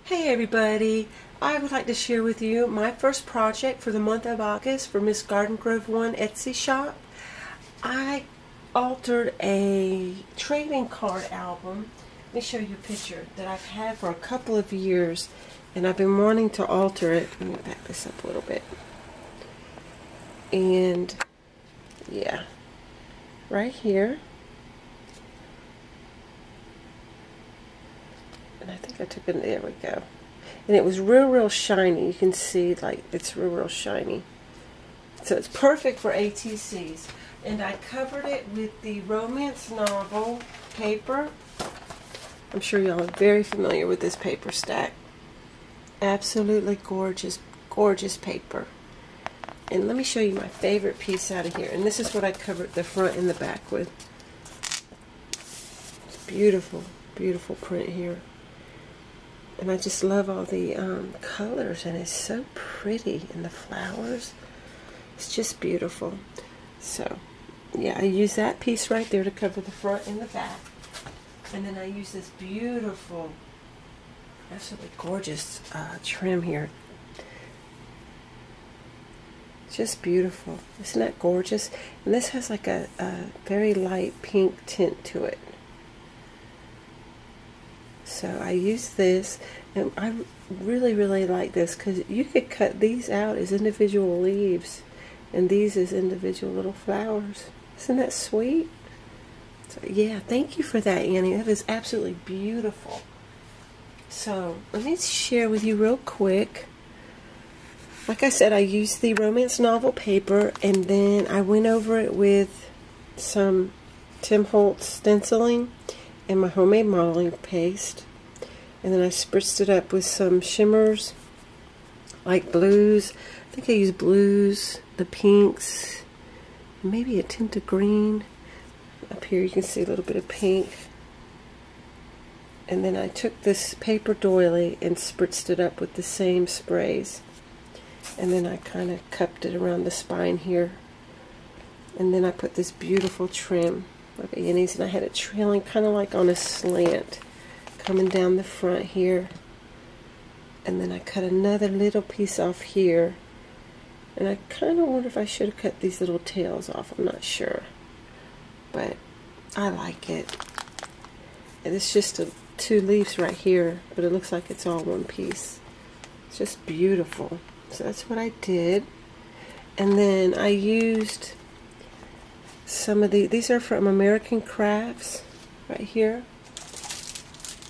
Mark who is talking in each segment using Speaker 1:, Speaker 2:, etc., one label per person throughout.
Speaker 1: Hey everybody, I would like to share with you my first project for the month of August for Msgardengrove1 Etsy shop. I altered a trading card album. Let me show you a picture that I've had for a couple of years and I've been wanting to alter it. Let me back this up a little bit. And yeah, right here. And I think I took it, there we go. And it was real shiny. You can see like it's real shiny. So it's perfect for ATCs. And I covered it with the romance novel paper. I'm sure y'all are very familiar with this paper stack. Absolutely gorgeous, gorgeous paper. And let me show you my favorite piece out of here. And this is what I covered the front and the back with. It's beautiful, beautiful print here. And I just love all the colors, and it's so pretty, and the flowers. It's just beautiful. So, yeah, I use that piece right there to cover the front and the back. And then I use this beautiful, absolutely gorgeous trim here. Just beautiful. Isn't that gorgeous? And this has like a very light pink tint to it. So I use this, and I really like this because you could cut these out as individual leaves and these as individual little flowers. Isn't that sweet? So yeah, thank you for that, Annie. That is absolutely beautiful. So let me share with you real quick. Like I said, I used the romance novel paper, and then I went over it with some Tim Holtz stenciling and my homemade modeling paste, and then I spritzed it up with some shimmers like blues. I think I used blues, the pinks, maybe a tint of green. Up here you can see a little bit of pink. And then I took this paper doily and spritzed it up with the same sprays, and then I kind of cupped it around the spine here, and then I put this beautiful trim of Annie's, and I had it trailing kind of like on a slant coming down the front here, and then I cut another little piece off here, and I kind of wonder if I should have cut these little tails off. I'm not sure, but I like it. And it's just two leaves right here, but it looks like it's all one piece. It's just beautiful. So that's what I did. And then I used some of these are from American Crafts right here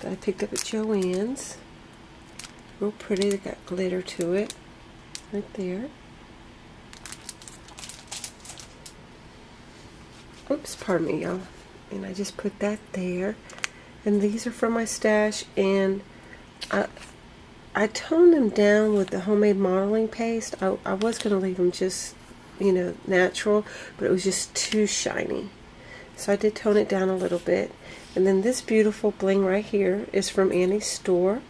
Speaker 1: that I picked up at Joann's. Real pretty. They got glitter to it right there. Oops, pardon me, y'all. And I just put that there. And these are from my stash, and I toned them down with the homemade modeling paste. I was going to leave them just, you know, natural, but it was just too shiny. So I did tone it down a little bit. And then this beautiful bling right here is from Annie's store.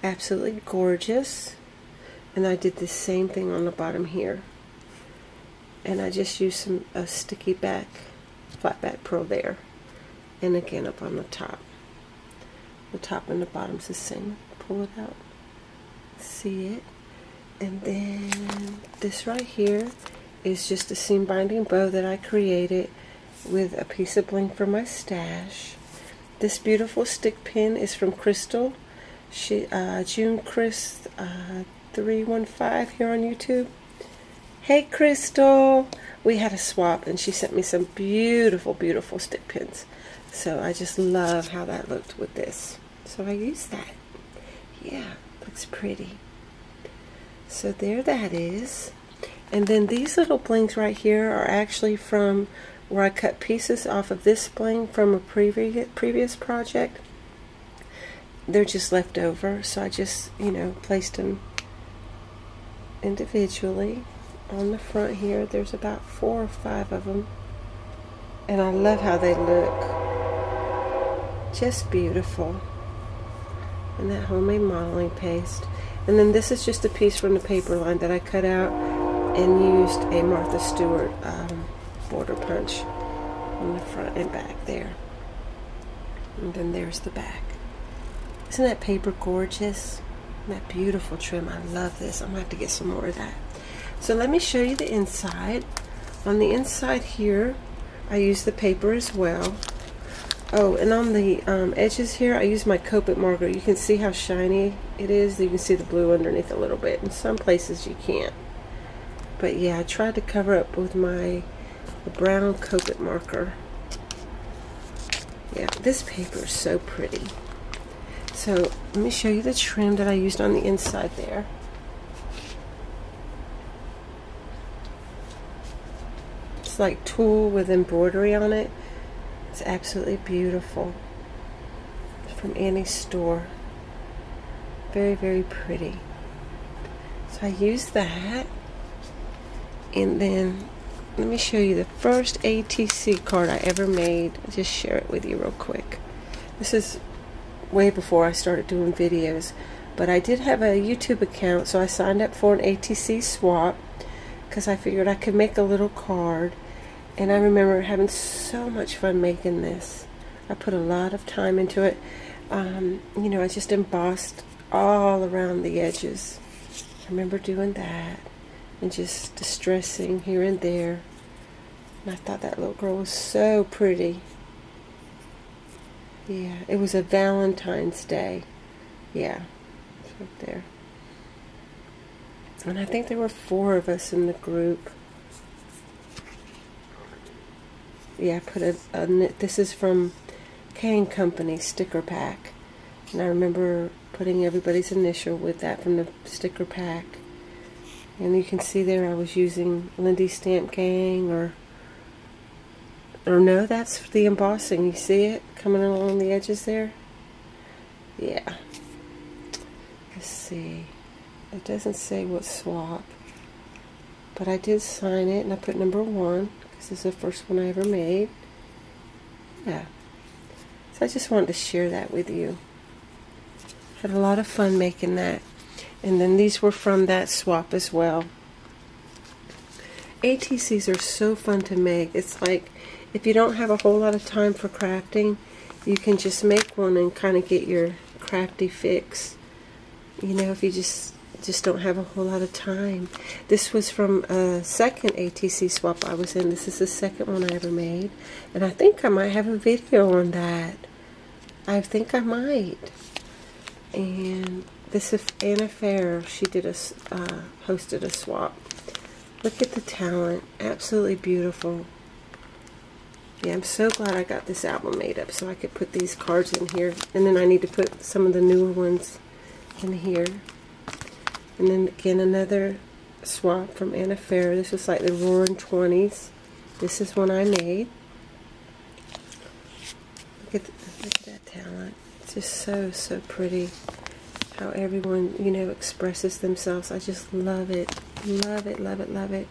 Speaker 1: Absolutely gorgeous. And I did the same thing on the bottom here. And I just used a sticky back, flat back pearl there. And again up on the top. The top and the bottom's the same. Pull it out. See it? And then this right here is just a seam binding bow that I created with a piece of bling from my stash. This beautiful stick pin is from Crystal. June Chris 315 here on YouTube. Hey Crystal! We had a swap and she sent me some beautiful stick pins. So I just love how that looked with this. So I used that. Yeah, looks pretty. So there that is. And then these little blings right here are actually from where I cut pieces off of this bling from a previous project. They're just left over, so I just, you know, placed them individually on the front here. There's about 4 or 5 of them, and I love how they look. Just beautiful. And that homemade modeling paste. And then this is just a piece from the paper line that I cut out and used a Martha Stewart border punch on the front and back there. And then there's the back. Isn't that paper gorgeous? That beautiful trim. I love this. I'm going to have to get some more of that. So let me show you the inside. On the inside here, I use the paper as well. Oh, and on the edges here, I use my Copic marker. You can see how shiny it is. You can see the blue underneath a little bit. In some places you can't. But yeah, I tried to cover up with my brown Copic marker. Yeah, this paper is so pretty. So let me show you the trim that I used on the inside there. It's like tulle with embroidery on it. It's absolutely beautiful. From Annie's store. Very, very pretty. So I used that. And then let me show you the first ATC card I ever made. I'll just share it with you real quick. This is way before I started doing videos. But I did have a YouTube account, so I signed up for an ATC swap because I figured I could make a little card. And I remember having so much fun making this. I put a lot of time into it. You know, I just embossed all around the edges. I remember doing that and just distressing here and there. And I thought that little girl was so pretty. Yeah, it was a Valentine's Day. Yeah, it's right there. And I think there were 4 of us in the group. Yeah, I put this is from K & Company sticker pack. And I remember putting everybody's initial with that from the sticker pack. And you can see there I was using Lindy Stamp Gang or no, that's the embossing. You see it coming along the edges there? Yeah. Let's see. It doesn't say what swap. But I did sign it and I put number 1. This is the first one I ever made. Yeah. So I just wanted to share that with you. Had a lot of fun making that. And then these were from that swap as well. ATCs are so fun to make. It's like if you don't have a whole lot of time for crafting, you can just make one and kind of get your crafty fix. You know, if you just don't have a whole lot of time. This was from a second ATC swap I was in. This is the second one I ever made. And I think I might have a video on that. I think I might. And this is Anna Fair. She did hosted a swap. Look at the talent. Absolutely beautiful. Yeah, I'm so glad I got this album made up so I could put these cards in here. And then I need to put some of the newer ones in here. And then again another swap from Anna Fair. This was like the Roaring 20s. This is one I made. Look at that talent. It's just so pretty. How everyone, you know, expresses themselves. I just love it. Love it, love it, love it.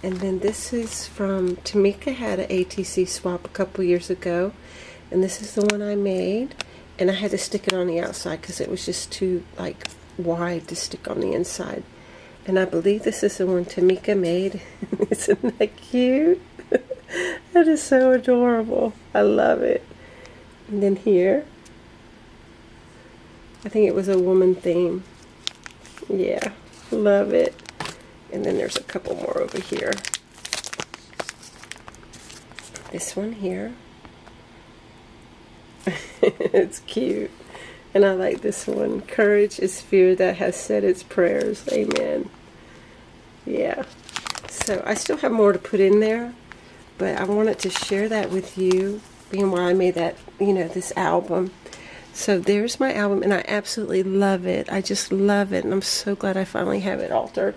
Speaker 1: And then this is from Tamika. Had an ATC swap a couple years ago. And this is the one I made. And I had to stick it on the outside because it was just too like wide to stick on the inside. And I believe this is the one Tamika made. Isn't that cute? That is so adorable. I love it. And then here, I think it was a woman theme. Yeah, love it. And then there's a couple more over here. This one here. It's cute. And I like this one. Courage is fear that has said its prayers. Amen. Yeah. So I still have more to put in there. But I wanted to share that with you. Being why I made that, you know, this album. So there's my album. And I absolutely love it. I just love it. And I'm so glad I finally have it altered.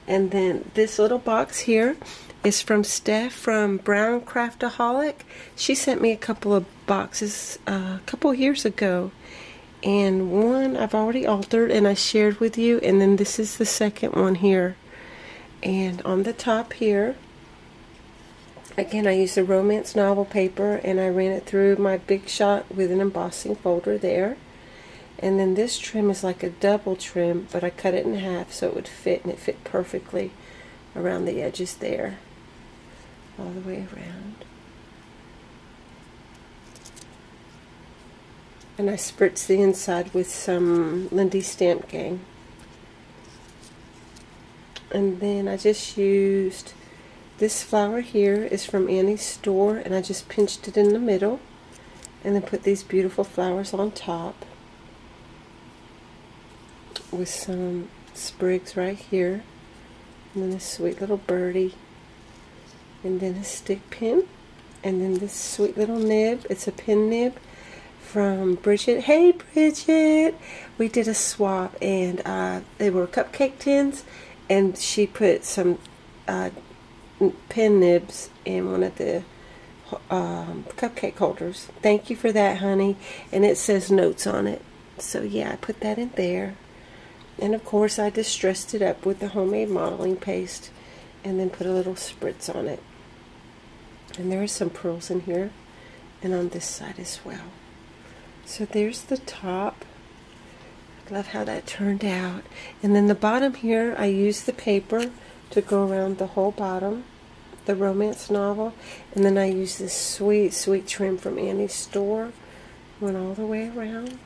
Speaker 1: And then this little box here is from Steph from Brown Craftaholic. She sent me a couple of boxes a couple years ago. And one I've already altered and I shared with you. And then this is the second one here. And on the top here, again, I used a romance novel paper and I ran it through my Big Shot with an embossing folder there. And then this trim is like a double trim, but I cut it in half so it would fit, and it fit perfectly around the edges there. All the way around. And I spritz the inside with some Lindy Stamp Gang. And then I just used this flower here is from Annie's store, and I just pinched it in the middle and then put these beautiful flowers on top with some sprigs right here, and then this sweet little birdie, and then a stick pin, and then this sweet little nib. It's a pin nib from Bridget. Hey Bridget! We did a swap, and they were cupcake tins, and she put some pin nibs in one of the cupcake holders. Thank you for that, honey. And it says notes on it. So yeah, I put that in there. And of course I distressed it up with the homemade modeling paste and then put a little spritz on it. And there are some pearls in here and on this side as well. So there's the top. I love how that turned out. And then the bottom here, I used the paper to go around the whole bottom, the romance novel. And then I used this sweet, sweet trim from Annie's store. Went all the way around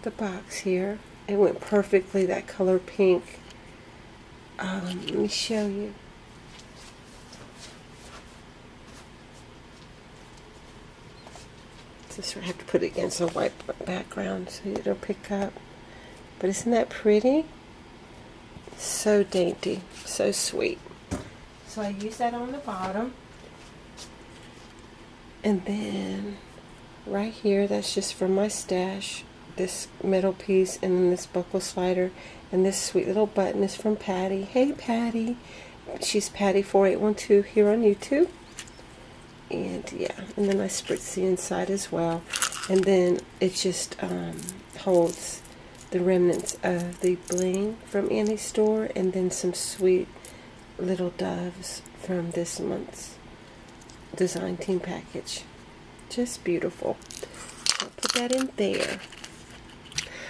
Speaker 1: the box here. It went perfectly, that color pink. Let me show you. Just I have to put it against a white background so it'll pick up. But isn't that pretty? So dainty, so sweet. So I use that on the bottom. And then right here, that's just from my stash. This middle piece, and then this buckle slider, and this sweet little button is from Patty. Hey Patty. She's Patty4812 here on YouTube. And yeah, and then I spritz the inside as well. And then it just holds the remnants of the bling from Annie's store, and then some sweet little doves from this month's design team package. Just beautiful. I'll put that in there.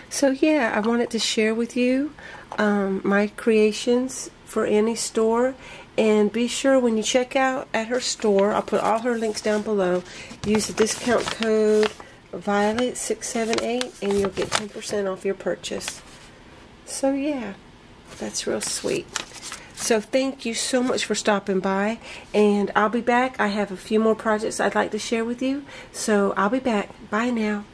Speaker 1: So yeah, I wanted to share with you my creations for Annie's store. And be sure when you check out at her store, I'll put all her links down below, use the discount code Violet678 and you'll get 10% off your purchase. So yeah, that's real sweet. So thank you so much for stopping by, and I'll be back. I have a few more projects I'd like to share with you, so I'll be back. Bye now.